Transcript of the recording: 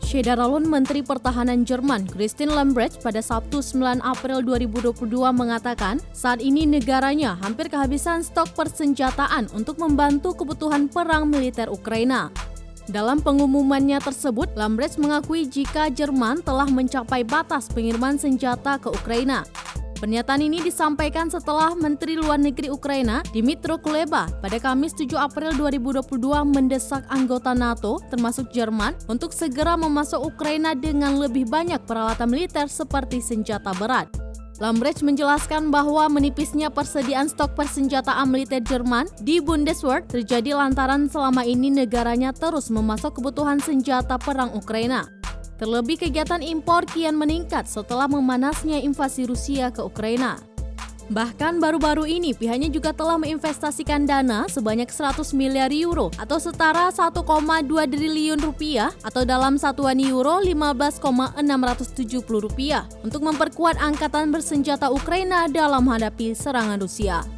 Federalun Menteri Pertahanan Jerman Christine Lambrecht pada Sabtu 9 April 2022 mengatakan saat ini negaranya hampir kehabisan stok persenjataan untuk membantu kebutuhan perang militer Ukraina. Dalam pengumumannya tersebut, Lambrecht mengakui jika Jerman telah mencapai batas pengiriman senjata ke Ukraina. Pernyataan ini disampaikan setelah Menteri Luar Negeri Ukraina, Dmytro Kuleba, pada Kamis 7 April 2022 mendesak anggota NATO, termasuk Jerman, untuk segera memasuk Ukraina dengan lebih banyak peralatan militer seperti senjata berat. Lambrecht menjelaskan bahwa menipisnya persediaan stok persenjataan militer Jerman di Bundeswehr terjadi lantaran selama ini negaranya terus memasok kebutuhan senjata perang Ukraina. Terlebih kegiatan impor kian meningkat setelah memanasnya invasi Rusia ke Ukraina. Bahkan baru-baru ini pihaknya juga telah menginvestasikan dana sebanyak 100 miliar euro atau setara 1,2 triliun rupiah atau dalam satuan euro 15,670 rupiah untuk memperkuat angkatan bersenjata Ukraina dalam menghadapi serangan Rusia.